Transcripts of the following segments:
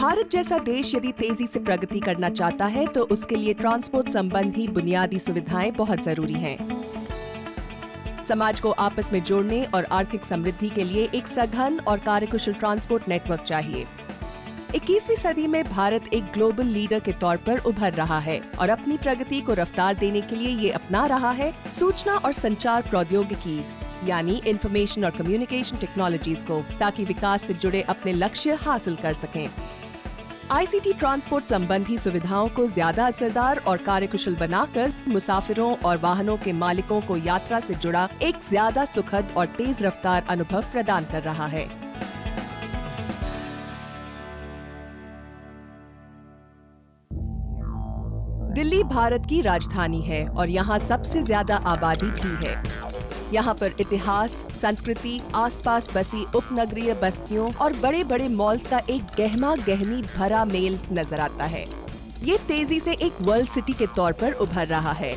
भारत जैसा देश यदि तेजी से प्रगति करना चाहता है तो उसके लिए ट्रांसपोर्ट संबंधी बुनियादी सुविधाएं बहुत जरूरी हैं। समाज को आपस में जोड़ने और आर्थिक समृद्धि के लिए एक सघन और कार्यकुशल ट्रांसपोर्ट नेटवर्क चाहिए। 21वीं सदी में भारत एक ग्लोबल लीडर के तौर पर उभर रहा है और अपनी प्रगति को रफ्तार देने के लिए ये अपना रहा है सूचना और संचार प्रौद्योगिकी यानी इंफॉर्मेशन और कम्युनिकेशन टेक्नोलॉजीज को, ताकि विकास से जुड़े अपने लक्ष्य हासिल कर सकें। आईसीटी ट्रांसपोर्ट संबंधी सुविधाओं को ज्यादा असरदार और कार्यकुशल बनाकर मुसाफिरों और वाहनों के मालिकों को यात्रा से जुड़ा एक ज्यादा सुखद और तेज रफ्तार अनुभव प्रदान कर रहा है। दिल्ली भारत की राजधानी है और यहाँ सबसे ज्यादा आबादी भी है। यहाँ पर इतिहास, संस्कृति, आसपास बसी उपनगरीय बस्तियों और बड़े बड़े मॉल्स का एक गहमा गहमी भरा मेल नजर आता है। ये तेजी से एक वर्ल्ड सिटी के तौर पर उभर रहा है।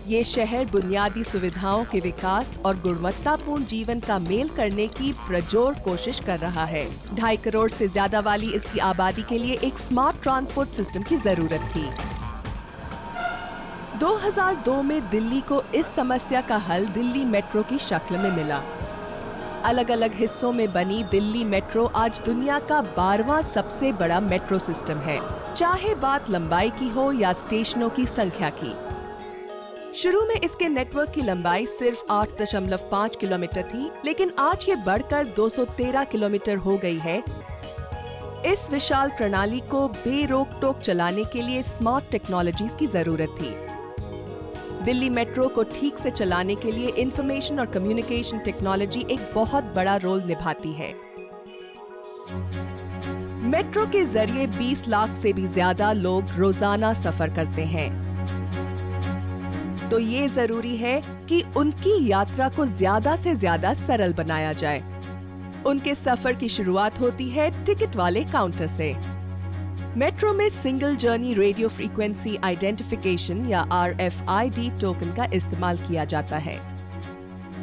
ये शहर बुनियादी सुविधाओं के विकास और गुणवत्तापूर्ण जीवन का मेल करने की प्रजोर कोशिश कर रहा है। 2.5 करोड़ से ज्यादा वाली इसकी आबादी के लिए एक स्मार्ट ट्रांसपोर्ट सिस्टम की जरूरत थी। 2002 में दिल्ली को इस समस्या का हल दिल्ली मेट्रो की शक्ल में मिला। अलग अलग हिस्सों में बनी दिल्ली मेट्रो आज दुनिया का 12वां सबसे बड़ा मेट्रो सिस्टम है, चाहे बात लंबाई की हो या स्टेशनों की संख्या की। शुरू में इसके नेटवर्क की लंबाई सिर्फ 8.5 किलोमीटर थी, लेकिन आज ये बढ़कर 213 किलोमीटर हो गई है। इस विशाल प्रणाली को बेरोक टोक चलाने के लिए स्मार्ट टेक्नोलॉजीज की जरूरत थी। दिल्ली मेट्रो को ठीक से चलाने के लिए इंफॉर्मेशन और कम्युनिकेशन टेक्नोलॉजी एक बहुत बड़ा रोल निभाती है। मेट्रो के जरिए 20 लाख से भी ज्यादा लोग रोजाना सफर करते हैं, तो ये जरूरी है कि उनकी यात्रा को ज्यादा से ज्यादा सरल बनाया जाए। उनके सफर की शुरुआत होती है टिकट वाले काउंटर से। मेट्रो में single journey radio frequency identification या RFID टोकन का इस्तेमाल किया जाता है।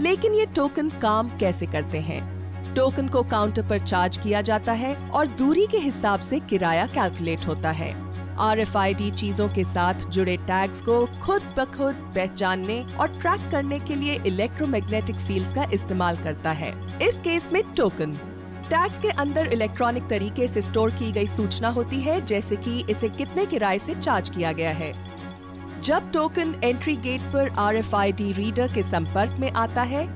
लेकिन ये टोकन काम कैसे करते हैं? टोकन को काउंटर पर चार्ज किया जाता है और दूरी के हिसाब से किराया कैलकुलेट होता है। RFID चीजों के साथ जुड़े टैग्स को खुद ब खुद पहचानने और ट्रैक करने के लिए इलेक्ट्रोमैग्नेटिक फील्ड्स का इस्तेमाल करता है। इस केस में टोकन टैग्स के अंदर इलेक्ट्रॉनिक तरीके से स्टोर की गई सूचना होती है, जैसे कि इसे कितने किराए से चार्ज किया गया है। जब टोकन एंट्री गेट पर RFID रीडर के संपर्क में आता है,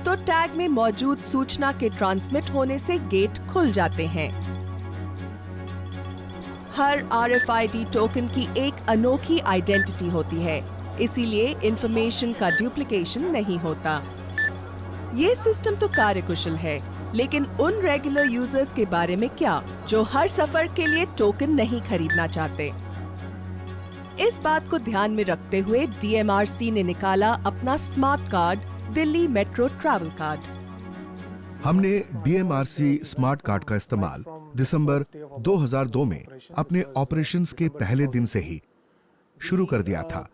तो टैग में मौजूद सूचना के ट्रांसमिट होने से गेट खुल जाते हैं। हर RFID टोकन की एक अनोखी आइडेंटिटी होती है, इसीलिए इंफॉर्मेशन का डुप्लीकेशन नहीं होता। ये सिस्टम तो कार्यकुशल है, लेकिन उन रेगुलर यूजर्स के बारे में क्या जो हर सफर के लिए टोकन नहीं खरीदना चाहते? इस बात को ध्यान में रखते हुए DMRC ने निकाला अपना smart card, Delhi metro travel card. हमने DMRC स्मार्ट कार्ड का इस्तेमाल दिसंबर 2002 में अपने ऑपरेशंस के पहले दिन से ही शुरू कर दिया था।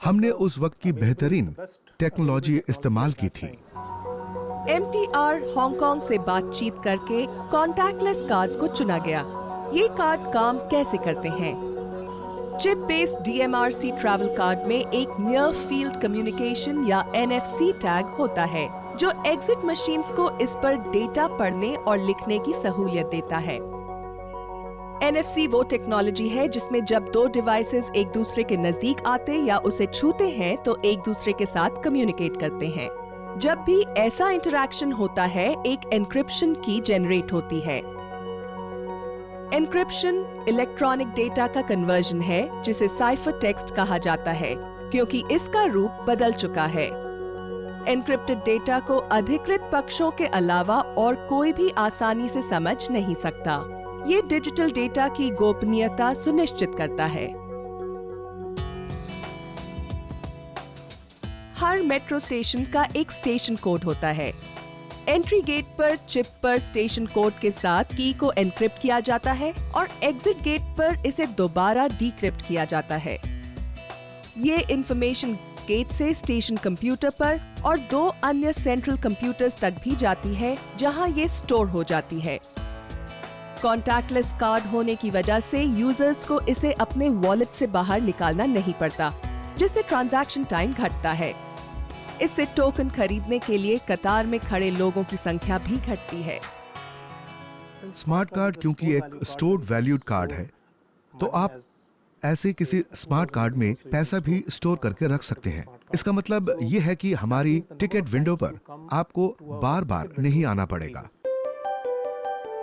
हमने उस वक्त की बेहतरीन टेक्नोलॉजी इस्तेमाल की थी। MTR हांगकांग से बातचीत करके कॉन्टैक्टलेस कार्ड्स को चुना गया। ये कार्ड काम कैसे करते हैं? Chip based DMRC travel card में एक नियर फील्ड कम्युनिकेशन या NFC टैग होता है, जो एग्जिट मशीन्स को इस पर डेटा पढ़ने और लिखने की सहूलियत देता है। NFC वो टेक्नोलॉजी है जिसमें जब दो डिवाइसेस एक दूसरे के नजदीक आते या उसे छूते हैं तो एक दूसरे के साथ कम्युनिकेट करते हैं। जब भी ऐसा इंटरैक्शन होता है, एक एन्क्रिप्शन की जनरेट होती है। एन्क्रिप्शन इलेक्ट्रॉनिक डेटा का कन्वर्जन है, जिसे साइफर टेक्स्ट कहा जाता है, क्योंकि इसका रूप बदल चुका है। एन्क्रिप्टेड डेटा को अधिकृत पक्षों के अलावा और कोई भी आसानी से समझ नहीं सकता। ये डिजिटल डेटा की गोपनीयता सुनिश्चित करता है। हर मेट्रो स्टेशन का एक स्टेशन कोड होता है। एंट्री गेट पर चिप पर स्टेशन कोड के साथ की को एनक्रिप्ट किया जाता है और एग्जिट गेट पर इसे दोबारा डिक्रिप्ट किया जाता है। ये इंफॉर्मेशन गेट से स्टेशन कंप्यूटर पर और 2 अन्य सेंट्रल कंप्यूटर्स तक भी जाती है, जहां ये स्टोर हो जाती है। कॉन्टैक्टलेस कार्ड होने की वजह से यूजर्स को इसे अपने वॉलेट से बाहर निकालना नहीं पड़ता, जिससे ट्रांजैक्शन टाइम घटता है। इससे टोकन खरीदने के लिए कतार में खड़े लोगों की संख्या भी घटती है। स्मार्ट कार्ड क्योंकि एक स्टोर्ड वैल्यूड कार्ड है, तो आप ऐसे किसी स्मार्ट कार्ड में पैसा भी स्टोर करके रख सकते हैं। इसका मतलब ये है कि हमारी टिकट विंडो पर आपको बार बार नहीं आना पड़ेगा।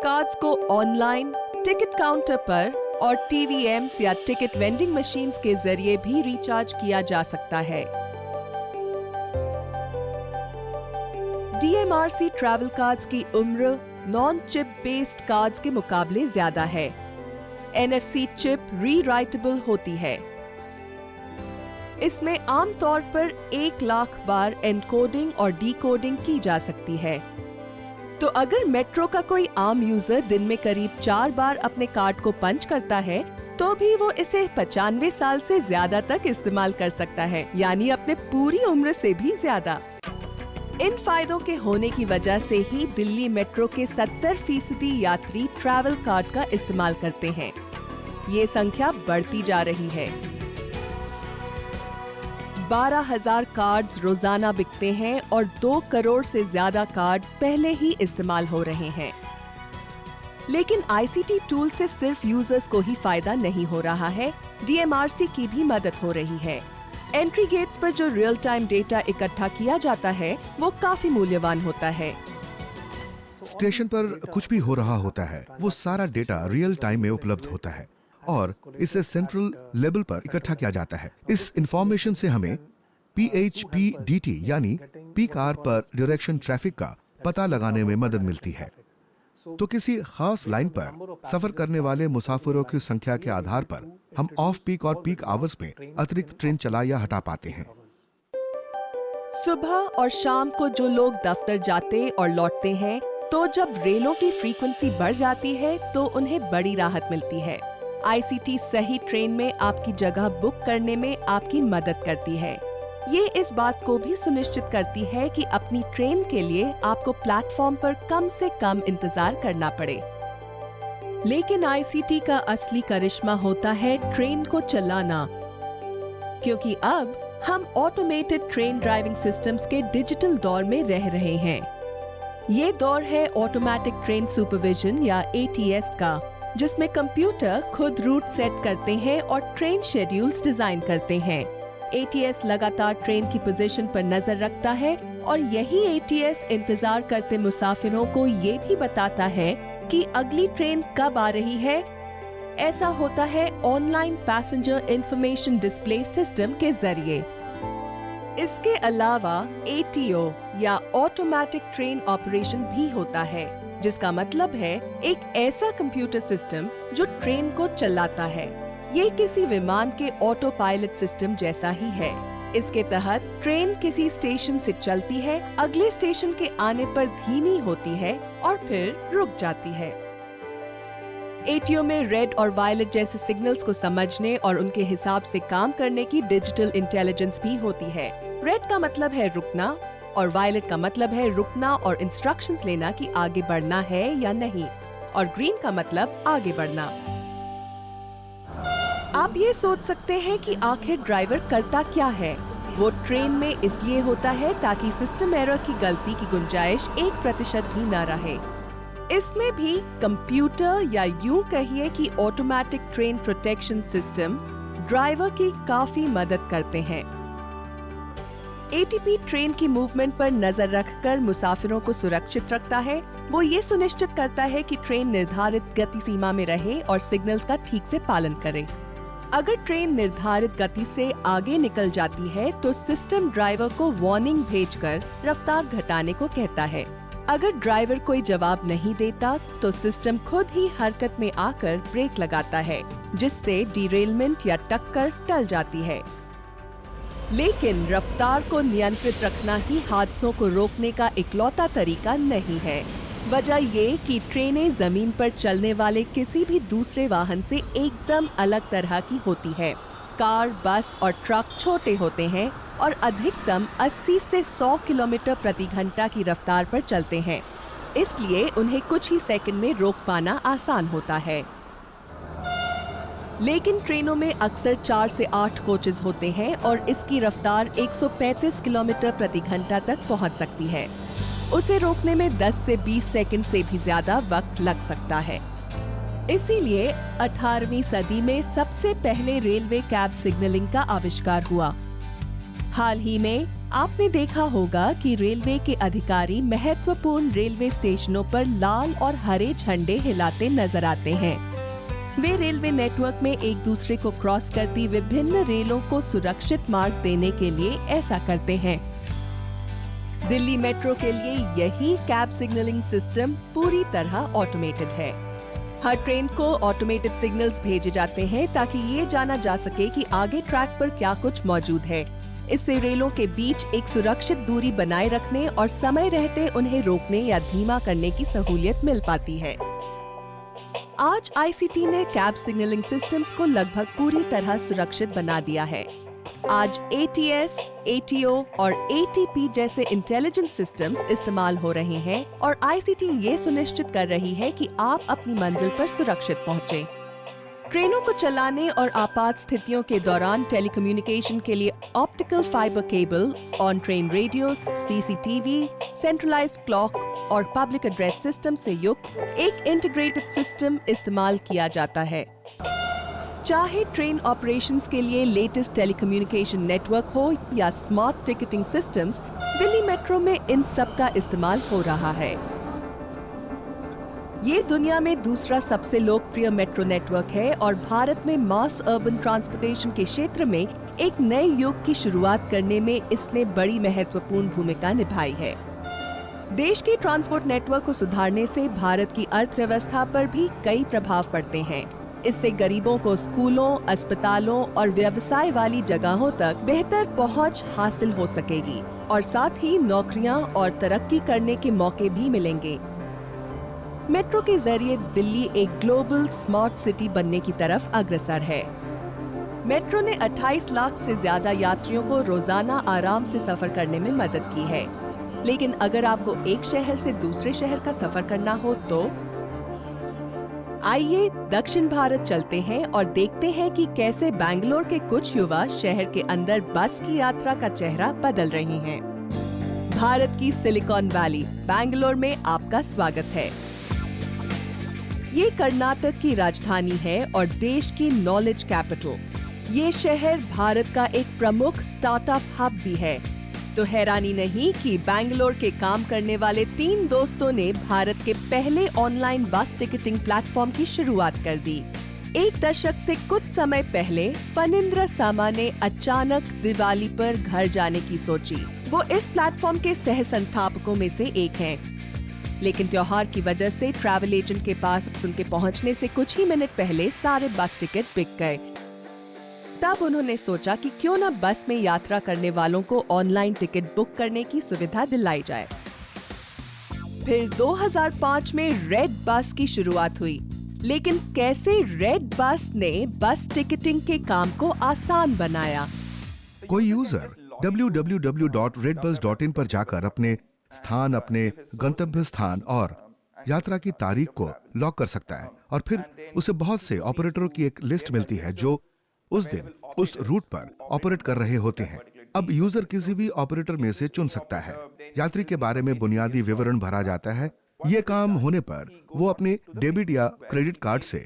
कार्ड्स को ऑनलाइन, टिकट काउंटर पर और टीवीएम्स या टिकट वेंडिंग मशीन्स के जरिए भी रिचार्ज किया जा सकता है। डीएमआरसी ट्रैवल कार्ड्स की उम्र नॉन चिप बेस्ड कार्ड्स के मुकाबले ज्यादा है। एनएफसी चिप रीराइटेबल होती है। इसमें आमतौर पर 1 लाख बार एनकोडिंग और डिकोडिंग की जा सकती है। तो अगर मेट्रो का कोई आम यूजर दिन में करीब 4 बार अपने कार्ड को पंच करता है, तो भी वो इसे 95 साल से ज्यादा तक इस्तेमाल कर सकता है, यानी अपने पूरी उम्र से भी ज्यादा। इन फायदों के होने की वजह से ही दिल्ली मेट्रो के 70% यात्री ट्रैवल कार्ड का इस्तेमाल करते हैं। ये संख्या बढ़ती जा रही है। 12,000 कार्ड्स रोजाना बिकते हैं और 2 करोड़ से ज्यादा कार्ड पहले ही इस्तेमाल हो रहे हैं। लेकिन आईसीटी टूल से सिर्फ यूजर्स को ही फायदा नहीं हो रहा है, डीएमआरसी की भी मदद हो रही है। एंट्री गेट्स पर जो रियल टाइम डेटा इकट्ठा किया जाता है, वो काफी मूल्यवान होता है। स्टेशन पर कुछ भी हो रहा होता है, वो सारा डेटा रियल टाइम में उपलब्ध होता है और इसे सेंट्रल लेवल पर इकट्ठा किया जाता है। इस इंफॉर्मेशन से हमें PHPDT यानी पीक आवर पर डायरेक्शन ट्रैफिक का पता लगाने में मदद मिलती है। तो किसी खास लाइन पर सफर करने वाले मुसाफिरों की संख्या के आधार पर हम ऑफ पीक और पीक आवर्स में अतिरिक्त ट्रेन चला या हटा पाते हैं। सुबह और शाम को जो लोग दफ्तर जाते और लौटते हैं, तो जब रेलों की फ्रीक्वेंसी बढ़ जाती है तो उन्हें बड़ी राहत मिलती है। आईसीटी सही ट्रेन में आपकी जगह बुक करने में आपकी मदद करती है। ये इस बात को भी सुनिश्चित करती है कि अपनी ट्रेन के लिए आपको प्लेटफॉर्म पर कम से कम इंतजार करना पड़े। लेकिन आईसीटी का असली करिश्मा होता है ट्रेन को चलाना, क्योंकि अब हम ऑटोमेटेड ट्रेन ड्राइविंग सिस्टम्स के डिजिटल दौर में रह रहे हैं। ये दौर है ऑटोमेटिक ट्रेन सुपरविजन या ATS का, जिसमें कंप्यूटर खुद रूट सेट करते हैं और ट्रेन शेड्यूल्स डिजाइन करते हैं। ATS लगातार ट्रेन की पोजीशन पर नजर रखता है और यही ATS इंतजार करते मुसाफिरों को ये भी बताता है कि अगली ट्रेन कब आ रही है। ऐसा होता है online passenger information display system के जरिए। इसके अलावा ATO या ऑटोमेटिक ट्रेन ऑपरेशन भी होता है, जिसका मतलब है एक ऐसा कंप्यूटर सिस्टम जो ट्रेन को चलाता है। ये किसी विमान के ऑटो पायलट सिस्टम जैसा ही है। इसके तहत ट्रेन किसी स्टेशन से चलती है, अगले स्टेशन के आने पर धीमी होती है और फिर रुक जाती है। ATO में रेड और वायलेट जैसे सिग्नल्स को समझने और उनके हिसाब से काम करने की डिजिटल इंटेलिजेंस भी होती है। रेड का मतलब है रुकना और वायलेट का मतलब है रुकना और इंस्ट्रक्शंस लेना कि आगे बढ़ना है या नहीं, और ग्रीन का मतलब आगे बढ़ना। आप ये सोच सकते हैं कि आखिर ड्राइवर करता क्या है। वो ट्रेन में इसलिए होता है ताकि सिस्टम एरर की गलती की गुंजाइश 1% भी न रहे। इसमें भी कंप्यूटर या यूं कहिए कि automatic train protection system driver की काफी मदद करते हैं। ATP ट्रेन की मूवमेंट पर नजर रखकर मुसाफिरों को सुरक्षित रखता है। वो ये सुनिश्चित करता है कि ट्रेन निर्धारित गति सीमा में रहे और सिग्नल्स का ठीक से पालन करे। अगर ट्रेन निर्धारित गति से आगे निकल जाती है तो सिस्टम ड्राइवर को वार्निंग भेजकर रफ्तार घटाने को कहता है। अगर ड्राइवर कोई जवाब नहीं देता तो सिस्टम खुद ही हरकत में आकर ब्रेक लगाता है, जिससे डिरेलमेंट या टक्कर टल जाती है। लेकिन रफ्तार को नियंत्रित रखना ही हादसों को रोकने का इकलौता तरीका नहीं है। वजह ये कि ट्रेनें जमीन पर चलने वाले किसी भी दूसरे वाहन से एकदम अलग तरह की होती है। कार, बस और ट्रक छोटे होते हैं और अधिकतम 80 से 100 किलोमीटर प्रति घंटा की रफ्तार पर चलते हैं। इसलिए उन्हें कुछ ही सेकंड में रोक पाना आसान होता है। लेकिन ट्रेनों में अक्सर 4 से 8 कोचेज होते हैं और इसकी रफ्तार 135 किलोमीटर प्रति घंटा तक पहुंच सकती है। उसे रोकने में 10 से 20 सेकंड से भी ज्यादा वक्त लग सकता है। इसीलिए 18वीं सदी में सबसे पहले रेलवे कैब सिग्नलिंग का आविष्कार हुआ। हाल ही में आपने देखा होगा कि रेलवे के अधिकारी महत्वपूर्ण रेलवे स्टेशनों पर लाल और हरे झंडे हिलाते नजर आते हैं। वे रेलवे नेटवर्क में एक दूसरे को क्रॉस करती विभिन्न रेलों को सुरक्षित मार्ग देने के लिए ऐसा करते हैं। दिल्ली मेट्रो के लिए यही कैब सिग्नलिंग सिस्टम पूरी तरह ऑटोमेटेड है। हर ट्रेन को ऑटोमेटेड सिग्नल्स भेजे जाते हैं ताकि ये जाना जा सके कि आगे ट्रैक पर क्या कुछ मौजूद है। इससे रेलों के बीच एक सुरक्षित दूरी बनाए रखने और समय रहते उन्हें रोकने या धीमा करने की सहूलियत मिल पाती है। आज आईसीटी ने कैब सिग्नलिंग सिस्टम्स को लगभग पूरी तरह सुरक्षित बना दिया है। आज ATS, ATO और ATP जैसे इंटेलिजेंट सिस्टम्स इस्तेमाल हो रहे हैं और आईसीटी ये सुनिश्चित कर रही है कि आप अपनी मंजिल पर सुरक्षित पहुंचे। ट्रेनों को चलाने और आपात स्थितियों के दौरान टेलीकम्युनिकेशन के लिए optical fibre cable, on train radio, CCTV, centralised clock और पब्लिक एड्रेस सिस्टम से युक्त एक इंटीग्रेटेड सिस्टम इस्तेमाल किया जाता है। चाहे ट्रेन ऑपरेशंस के लिए लेटेस्ट टेलीकम्युनिकेशन नेटवर्क हो या smart ticketing systems, Delhi metro में इन सब का इस्तेमाल हो रहा है। ये दुनिया में दूसरा सबसे लोकप्रिय मेट्रो नेटवर्क है और भारत में मास अर्बन ट्रांसपोर्टेशन के क्षेत्र में एक नए युग की शुरुआत करने में इसने बड़ी महत्वपूर्ण भूमिका निभाई है। देश के ट्रांसपोर्ट नेटवर्क को सुधारने से भारत की अर्थव्यवस्था पर भी कई प्रभाव पड़ते हैं। इससे गरीबों को स्कूलों, अस्पतालों और व्यवसाय वाली जगहों तक बेहतर पहुंच हासिल हो सकेगी और साथ ही नौकरियां और तरक्की करने के मौके भी मिलेंगे। मेट्रो के जरिए दिल्ली एक ग्लोबल स्मार्ट सिटी बनने की तरफ अग्रसर है। मेट्रो ने 28 लाख से ज्यादा यात्रियों को रोजाना आराम से सफर करने में मदद की है। लेकिन अगर आपको एक शहर से दूसरे शहर का सफर करना हो तो आइए दक्षिण भारत चलते हैं और देखते हैं कि कैसे बैंगलोर के कुछ युवा शहर के अंदर बस की यात्रा का चेहरा बदल रहे हैं। भारत की सिलिकॉन वैली बैंगलोर में आपका स्वागत है। ये कर्नाटक की राजधानी है और देश की नॉलेज कैपिटल। ये शहर भारत का एक प्रमुख स्टार्टअप हब भी है। तो हैरानी नहीं कि बैंगलोर के काम करने वाले 3 दोस्तों ने भारत के पहले ऑनलाइन बस टिकटिंग प्लेटफॉर्म की शुरुआत कर दी। एक दशक से कुछ समय पहले फणींद्र सामा ने अचानक दिवाली पर घर जाने की सोची। वो इस प्लेटफॉर्म के सह संस्थापकों में से एक हैं। लेकिन त्योहार की वजह से ट्रैवल एजेंट के पास उनके पहुंचने से कुछ ही मिनट पहले सारे बस टिकट बिक गए। तब उन्होंने सोचा कि क्यों न बस में यात्रा करने वालों को ऑनलाइन टिकट बुक करने की सुविधा दिलाई जाए। फिर 2005 में रेड बस की शुरुआत हुई। लेकिन कैसे रेड बस ने बस टिकटिंग के काम को आसान बनाया? कोई यूजर www.redbus.in पर जाकर अपने स्थान, अपने गंतव्य स्थान और यात्रा की तारीख को लॉक कर सकता है और फिर उसे बहुत से ऑपरेटरों की एक लिस्ट मिलती है जो उस दिन उस रूट पर ऑपरेट कर रहे होते हैं। अब यूजर किसी भी ऑपरेटर में से चुन सकता है। यात्री के बारे में बुनियादी विवरण भरा जाता है। ये काम होने पर वो अपने डेबिट या क्रेडिट कार्ड से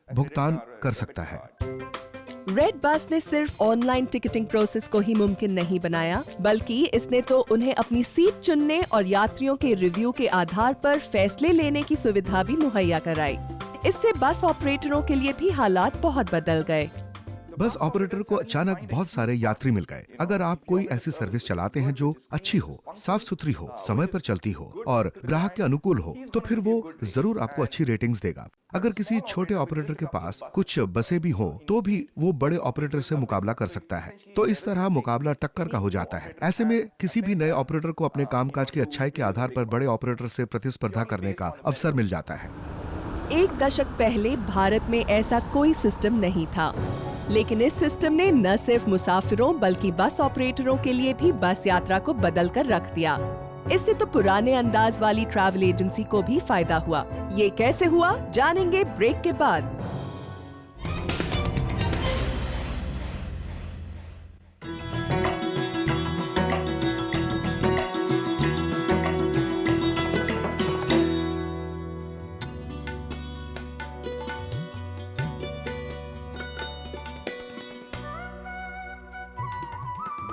भुगतान कर सकता है। रेड बस ने सिर्फ ऑनलाइन टिकटिंग प्रोसेस को ही मुमकिन नहीं बनाया, बल्कि इसने तो उन्हें अपनी सीट चुनने और यात्रियों के रिव्यू के आधार पर फैसले लेने की सुविधा भी मुहैया कराई। इससे बस ऑपरेटरों के लिए भी हालात बहुत बदल गए। बस ऑपरेटर को अचानक बहुत सारे यात्री मिल गए। अगर आप कोई ऐसी सर्विस चलाते हैं जो अच्छी हो, साफ सुथरी हो, समय पर चलती हो और ग्राहक के अनुकूल हो, तो फिर वो जरूर आपको अच्छी रेटिंग्स देगा। अगर किसी छोटे ऑपरेटर के पास कुछ बसें भी हो, तो भी वो बड़े ऑपरेटर से मुकाबला कर सकता है। तो इस तरह मुकाबला टक्कर का हो जाता है। ऐसे में किसी भी नए ऑपरेटर को अपने कामकाज की अच्छाई के आधार पर बड़े ऑपरेटर से प्रतिस्पर्धा करने का अवसर मिल जाता है। एक दशक पहले भारत में ऐसा कोई सिस्टम नहीं था, लेकिन इस सिस्टम ने न सिर्फ मुसाफिरों बल्कि बस ऑपरेटरों के लिए भी बस यात्रा को बदल कर रख दिया। इससे तो पुराने अंदाज वाली ट्रैवल एजेंसी को भी फायदा हुआ। ये कैसे हुआ, जानेंगे ब्रेक के बाद।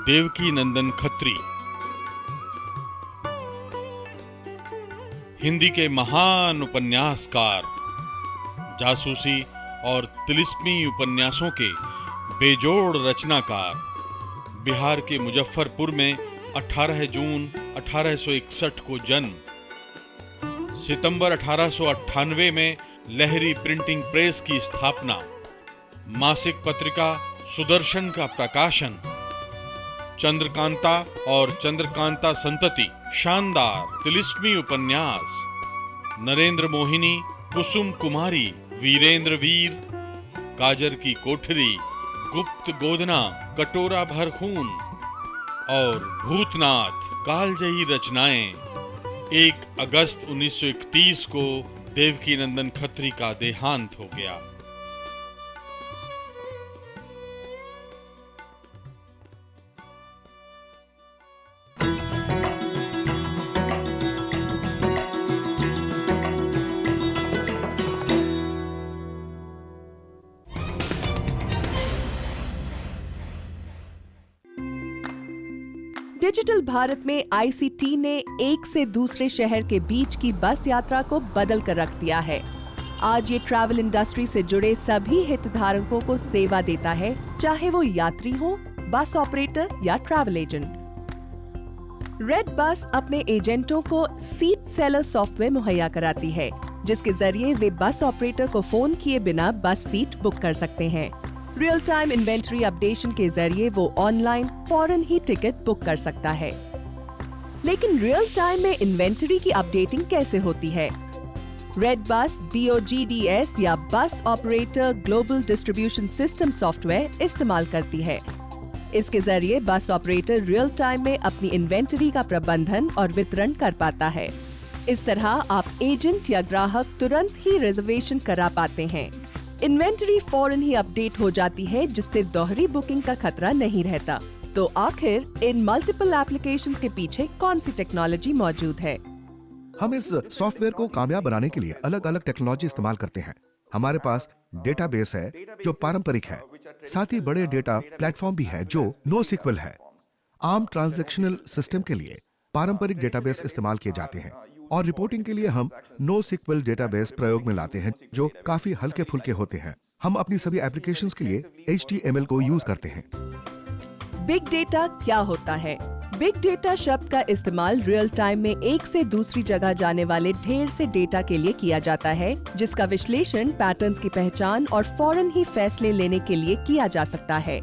देवकी नंदन खत्री हिंदी के महान उपन्यासकार, जासूसी और तिलिस्मी उपन्यासों के बेजोड़ रचनाकार। बिहार के मुजफ्फरपुर में 18 जून 1861 को जन्म। सितंबर 1898 में लहरी प्रिंटिंग प्रेस की स्थापना। मासिक पत्रिका सुदर्शन का प्रकाशन। चंद्रकांता और चंद्रकांता संतति शानदार तिलिस्मी उपन्यास। नरेंद्र मोहिनी, कुसुम कुमारी, वीरेंद्र वीर, काजर की कोठरी, गुप्त गोदना, कटोरा भर खून और भूतनाथ कालजयी रचनाएं। 1 अगस्त 1931 को देवकी नंदन खत्री का देहांत हो गया। डिजिटल भारत में आईसीटी ने एक से दूसरे शहर के बीच की बस यात्रा को बदल कर रख दिया है। आज ये ट्रैवल इंडस्ट्री से जुड़े सभी हितधारकों को सेवा देता है, चाहे वो यात्री हो, बस ऑपरेटर या ट्रैवल एजेंट। रेड बस अपने एजेंटों को सीट सेलर सॉफ्टवेयर मुहैया कराती है, जिसके जरिए वे बस ऑपरेटर को फोन किए बिना बस सीट बुक कर सकते हैं। रियल टाइम इन्वेंटरी अपडेशन के जरिए वो ऑनलाइन फौरन ही टिकट बुक कर सकता है। लेकिन रियल टाइम में इन्वेंटरी की अपडेटिंग कैसे होती है? रेड बस BOGDS या bus operator global distribution system software इस्तेमाल करती है। इसके जरिए बस ऑपरेटर रियल टाइम में अपनी इन्वेंटरी का प्रबंधन और वितरण कर पाता है। इस तरह आप एजेंट या ग्राहक तुरंत ही रिजर्वेशन करा पाते हैं। इन्वेंटरी फौरन ही अपडेट हो जाती है, जिससे दोहरी बुकिंग का खतरा नहीं रहता। तो आखिर इन मल्टीपल एप्लीकेशंस के पीछे कौन सी टेक्नोलॉजी मौजूद है? हम इस सॉफ्टवेयर को कामयाब बनाने के लिए अलग अलग टेक्नोलॉजी इस्तेमाल करते हैं। हमारे पास डेटाबेस है जो पारंपरिक है, साथ ही बड़े डेटा प्लेटफॉर्म भी है जो NoSQL है। आम ट्रांजैक्शनल सिस्टम के लिए पारंपरिक डेटाबेस इस्तेमाल किए जाते हैं और रिपोर्टिंग के लिए हम NoSQL डेटाबेस प्रयोग में लाते हैं जो काफी हल्के फुल्के होते हैं। हम अपनी सभी एप्लीकेशंस के लिए HTML को यूज करते हैं। बिग डेटा क्या होता है? बिग डेटा शब्द का इस्तेमाल रियल टाइम में एक से दूसरी जगह जाने वाले ढेर से डेटा के लिए किया जाता है, जिसका विश्लेषण, पैटर्न्स की पहचान और फौरन ही फैसले लेने के लिए किया जा सकता है।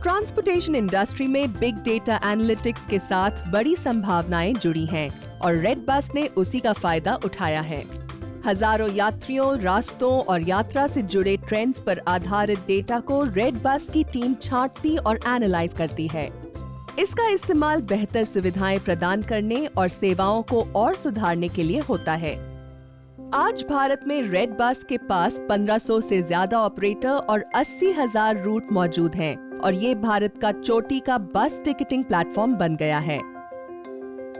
ट्रांसपोर्टेशन इंडस्ट्री में बिग डेटा एनालिटिक्स के साथ बड़ी संभावनाएं जुड़ी हैं और रेड बस ने उसी का फायदा उठाया है। हजारों यात्रियों, रास्तों और यात्रा से जुड़े ट्रेंड्स पर आधारित डेटा को रेड बस की टीम छांटती और एनालाइज करती है। इसका इस्तेमाल बेहतर सुविधाएं प्रदान करने और सेवाओं को और सुधारने के लिए होता है। आज भारत में रेड बस के पास 1500 से ज्यादा ऑपरेटर और 80,000 रूट मौजूद हैं और ये भारत का चोटी का बस टिकटिंग प्लेटफॉर्म बन गया है।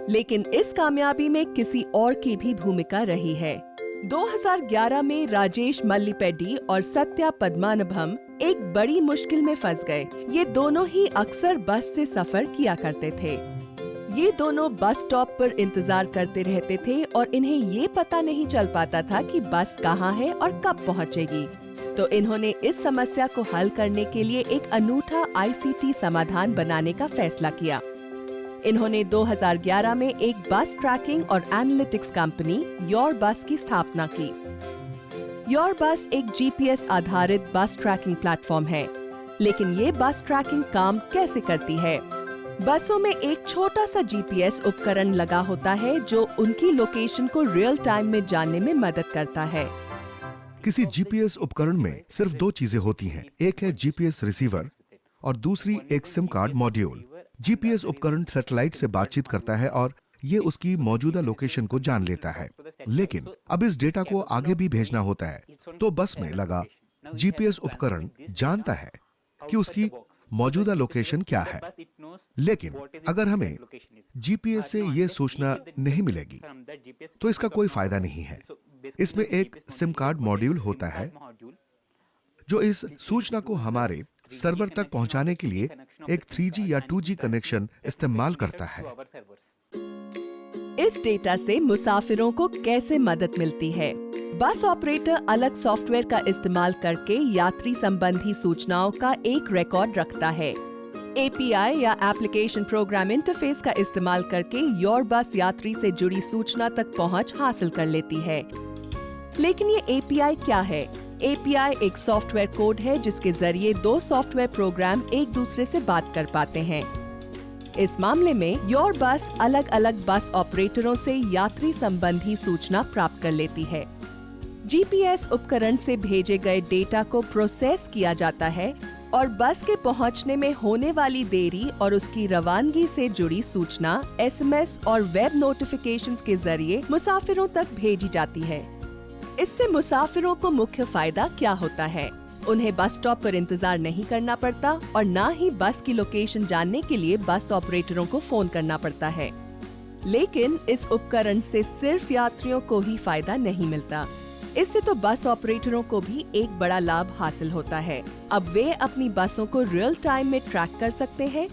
लेकिन इस कामयाबी में किसी और की भी भूमिका रही है। 2011 में राजेश मल्लीपेड्डी और सत्या पद्मानाभम एक बड़ी मुश्किल में फंस गए। ये दोनों ही अक्सर बस से सफर किया करते थे। ये दोनों बस स्टॉप पर इंतजार करते रहते थे और इन्हें ये पता नहीं चल पाता था कि बस कहाँ है और कब पहुँचेगी। तो इन्होंने इस समस्या को हल करने के लिए एक अनूठा ICT समाधान बनाने का फैसला किया। इन्होंने 2011 में एक बस ट्रैकिंग और एनालिटिक्स कंपनी योर बस की स्थापना की। योर बस एक GPS आधारित बस ट्रैकिंग प्लेटफॉर्म है। लेकिन ये बस ट्रैकिंग काम कैसे करती है? बसों में एक छोटा सा GPS उपकरण लगा होता है जो उनकी लोकेशन को रियल टाइम में जानने में मदद करता है। किसी GPS उपकरण में सिर्फ दो चीजें होती हैं, एक है GPS रिसीवर और दूसरी एक सिम कार्ड मॉड्यूल। GPS उपकरण सैटेलाइट से बातचीत करता है और ये उसकी मौजूदा लोकेशन को जान लेता है, लेकिन अब इस डेटा को आगे भी भेजना होता है। तो बस में लगा जीपीएस उपकरण जानता है कि उसकी मौजूदा लोकेशन क्या है, लेकिन अगर हमें जीपीएस से ये सूचना नहीं मिलेगी तो इसका कोई फायदा नहीं है। इसमें एक सिम कार्ड मॉड्यूल होता है जो इस सूचना को हमारे सर्वर तक पहुंचाने के लिए एक 3G या 2G कनेक्शन इस्तेमाल करता है। इस डेटा से मुसाफिरों को कैसे मदद मिलती है? बस ऑपरेटर अलग सॉफ्टवेयर का इस्तेमाल करके यात्री संबंधी सूचनाओं का एक रिकॉर्ड रखता है। एपीआई या एप्लीकेशन प्रोग्राम इंटरफेस का इस्तेमाल करके योर बस यात्री से जुड़ी सूचना तक पहुंच हासिल कर लेती है। लेकिन ये एपीआई क्या है? एपीआई एक सॉफ्टवेयर कोड है जिसके जरिए दो सॉफ्टवेयर प्रोग्राम एक दूसरे से बात कर पाते हैं। इस मामले में योर बस अलग अलग बस ऑपरेटरों से यात्री संबंधी सूचना प्राप्त कर लेती है। जीपीएस उपकरण से भेजे गए डेटा को प्रोसेस किया जाता है और बस के पहुंचने में होने वाली देरी और उसकी रवानगी से जुड़ी सूचना एसएमएस और वेब नोटिफिकेशंस के जरिए मुसाफिरों तक भेजी जाती है। इससे मुसाफिरों को मुख्य फायदा क्या होता है? उन्हें बस स्टॉप पर इंतजार नहीं करना पड़ता और न ही बस की लोकेशन जानने के लिए बस ऑपरेटरों को फोन करना पड़ता है। लेकिन इस उपकरण से सिर्फ यात्रियों को ही फायदा नहीं मिलता, इससे तो बस ऑपरेटरों को भी एक बड़ा लाभ हासिल होता है। अब वे अपनी बसों को रियल टाइम में ट्रैक कर सकते हैं।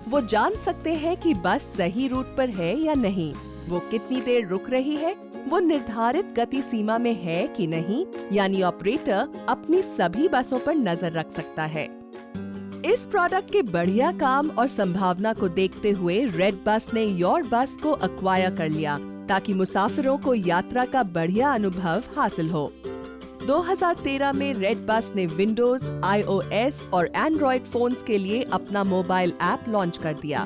वो जान सकते हैं कि बस सही रूट पर है या नहीं, वो कितनी देर रुक रही है, वो निर्धारित गति सीमा में है कि नहीं, यानी ऑपरेटर अपनी सभी बसों पर नजर रख सकता है। इस प्रोडक्ट के बढ़िया काम और संभावना को देखते हुए रेड बस ने योर बस को एक्वायर कर लिया ताकि मुसाफिरों को यात्रा का बढ़िया अनुभव हासिल हो। 2013 में रेड बस ने विंडोज, iOS और एंड्रॉइड फोन्स के लिए अपना मोबाइल ऐप लॉन्च कर दिया।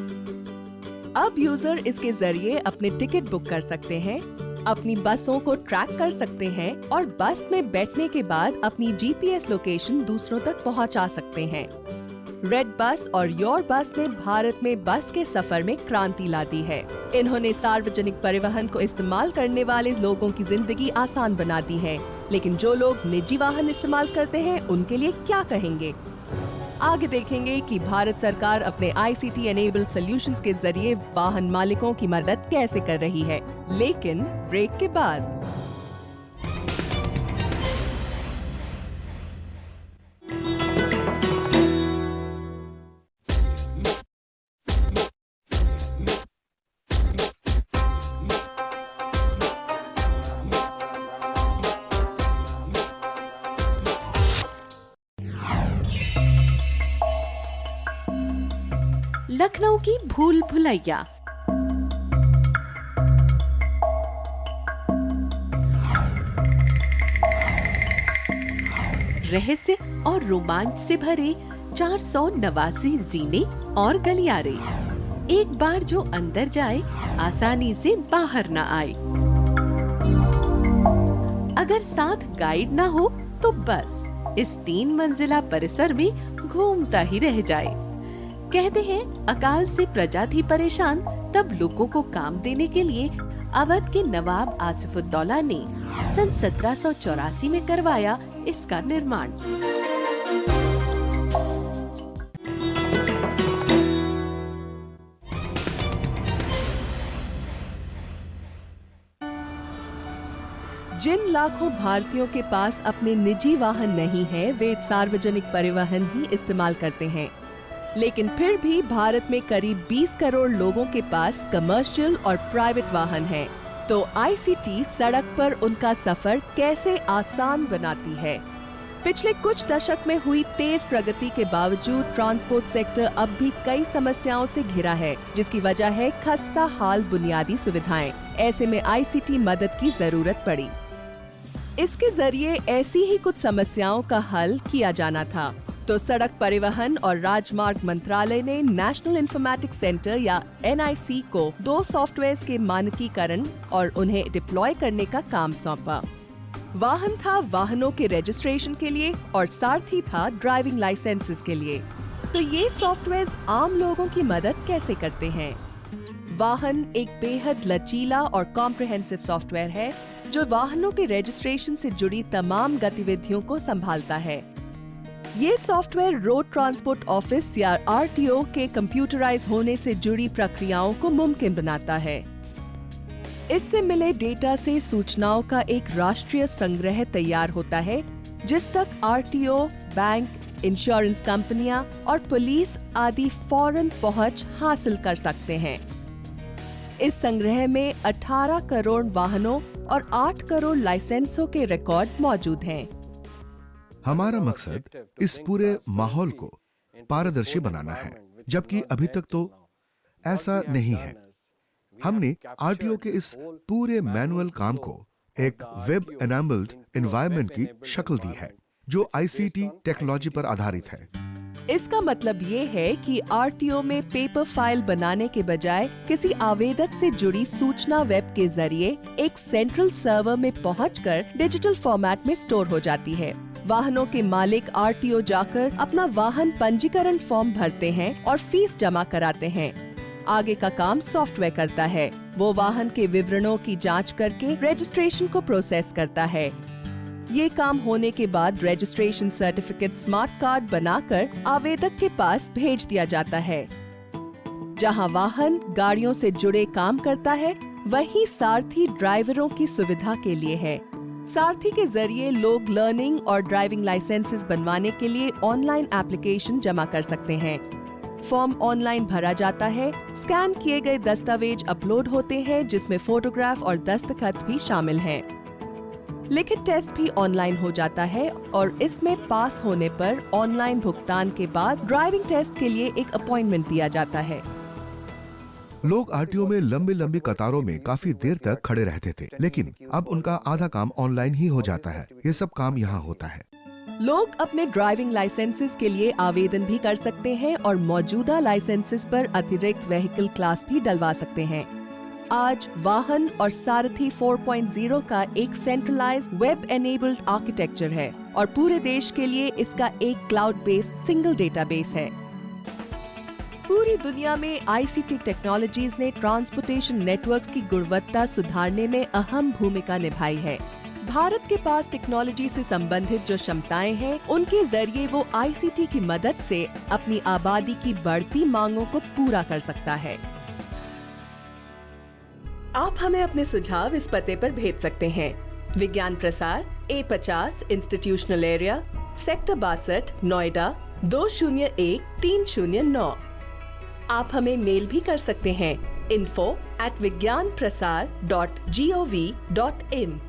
अब यूजर इसके जरिए अपने टिकट बुक कर सकते हैं, अपनी बसों को ट्रैक कर सकते हैं और बस में बैठने के बाद अपनी जीपीएस लोकेशन दूसरों तक पहुंचा सकते हैं। रेड बस और योर बस ने भारत में बस के सफर में क्रांति ला दी है। इन्होंने सार्वजनिक परिवहन को इस्तेमाल करने वाले लोगों की जिंदगी आसान बना दी है। लेकिन जो लोग निजी वाहन इस्तेमाल करते हैं उनके लिए क्या कहेंगे? आगे देखेंगे कि भारत सरकार अपने ICT एनेबल्ड सॉल्यूशंस के जरिए वाहन मालिकों की मदद कैसे कर रही है। लेकिन ब्रेक के बाद लखनऊ की भूल भुलैया। रहस्य और रोमांच से भरे 489 जीने और गलियारे। एक बार जो अंदर जाए आसानी से बाहर न आए। अगर साथ गाइड ना हो तो बस इस 3 मंजिला परिसर में घूमता ही रह जाए। कहते हैं अकाल से प्रजा थी परेशान, तब लोगों को काम देने के लिए अवध के नवाब आसिफुद्दौला ने सन 1784 में करवाया इसका निर्माण। जिन लाखों भारतीयों के पास अपने निजी वाहन नहीं है, वे सार्वजनिक परिवहन ही इस्तेमाल करते हैं। लेकिन फिर भी भारत में करीब 20 करोड़ लोगों के पास कमर्शियल और प्राइवेट वाहन हैं। तो ICT सड़क पर उनका सफर कैसे आसान बनाती है? पिछले कुछ दशक में हुई तेज प्रगति के बावजूद ट्रांसपोर्ट सेक्टर अब भी कई समस्याओं से घिरा है, जिसकी वजह है खस्ता हाल बुनियादी सुविधाएं। ऐसे में ICT मदद की जरूरत पड़ी। इसके जरिए ऐसी ही कुछ समस्याओं का हल किया जाना था। तो सड़क परिवहन और राजमार्ग मंत्रालय ने नेशनल इंफॉर्मेटिक्स सेंटर या NIC को 2 सॉफ्टवेयर्स के मानकीकरण और उन्हें डिप्लॉय करने का काम सौंपा। वाहन था वाहनों के रजिस्ट्रेशन के लिए और सारथी था ड्राइविंग लाइसेंसेस के लिए। तो ये सॉफ्टवेयर्स आम लोगों की मदद कैसे करते हैं? वाहन एक बेहद लचीला और कॉम्प्रिहेंसिव सॉफ्टवेयर है जो वाहनों के रजिस्ट्रेशन से जुड़ी तमाम गतिविधियों को संभालता है। ये सॉफ्टवेयर रोड ट्रांसपोर्ट ऑफिस या आरटीओ के कंप्यूटराइज होने से जुड़ी प्रक्रियाओं को मुमकिन बनाता है। इससे मिले डेटा से सूचनाओं का एक राष्ट्रीय संग्रह तैयार होता है जिस तक आरटीओ, बैंक, इंश्योरेंस कंपनियां और पुलिस आदि फौरन पहुंच हासिल कर सकते हैं। इस संग्रह में 18 करोड़ वाहनों और 8 करोड़ लाइसेंसों के रिकॉर्ड मौजूद हैं। हमारा मकसद इस पूरे माहौल को पारदर्शी बनाना है, जबकि अभी तक तो ऐसा नहीं है। हमने आरटीओ के इस पूरे मैनुअल काम को एक वेब एनेबल्ड एनवायरनमेंट की शक्ल दी है जो आईसीटी टेक्नोलॉजी पर आधारित है। इसका मतलब ये है कि आरटीओ में पेपर फाइल बनाने के बजाय किसी आवेदक से जुड़ी सूचना वेब के जरिए एक सेंट्रल सर्वर में पहुंचकर डिजिटल फॉर्मेट में स्टोर हो जाती है। वाहनों के मालिक आरटीओ जाकर अपना वाहन पंजीकरण फॉर्म भरते हैं और फीस जमा कराते हैं। आगे का काम सॉफ्टवेयर करता है। वो वाहन के विवरणों की जांच करके रजिस्ट्रेशन को प्रोसेस करता है। ये काम होने के बाद रजिस्ट्रेशन सर्टिफिकेट स्मार्ट कार्ड बनाकर आवेदक के पास भेज दिया जाता है। जहां वाहन गाड़ियों से जुड़े काम करता है, वहीं सारथी ड्राइवरों की सुविधा के लिए है। सारथी के जरिए लोग लर्निंग और ड्राइविंग लाइसेंसेस बनवाने के लिए ऑनलाइन एप्लीकेशन जमा कर सकते हैं। फॉर्म ऑनलाइन भरा जाता है, स्कैन किए गए दस्तावेज अपलोड होते हैं जिसमें फोटोग्राफ और दस्तखत भी शामिल हैं। लिखित टेस्ट भी ऑनलाइन हो जाता है और इसमें पास होने पर ऑनलाइन भुगतान के बाद ड्राइविंग टेस्ट के लिए एक अपॉइंटमेंट दिया जाता है। लोग आरटीओ में लंबी लंबी कतारों में काफी देर तक खड़े रहते थे, लेकिन अब उनका आधा काम ऑनलाइन ही हो जाता है। ये सब काम यहाँ होता है। लोग अपने ड्राइविंग लाइसेंसेस के लिए आवेदन भी कर सकते हैं और मौजूदा लाइसेंसेस पर अतिरिक्त व्हीकल क्लास भी डलवा सकते हैं। आज वाहन और सारथी 4.0 का एक सेंट्रलाइज्ड वेब एनेबल्ड आर्किटेक्चर है और पूरे देश के लिए इसका एक क्लाउड बेस्ड सिंगल डेटाबेस है। पूरी दुनिया में आईसीटी टेक्नोलॉजीज ने ट्रांसपोर्टेशन नेटवर्क्स की गुणवत्ता सुधारने में अहम भूमिका निभाई है। भारत के पास टेक्नोलॉजी से संबंधित जो क्षमताएं हैं, उनके जरिए वो आईसीटी की मदद से अपनी आबादी की बढ़ती मांगों को पूरा कर सकता है। आप हमें अपने सुझाव इस पते पर भेज सकते हैं। विज्ञान प्रसार A50 institutional area, sector 62, Noida 201309। आप हमें मेल भी कर सकते हैं info@vigyanprasar.gov.in।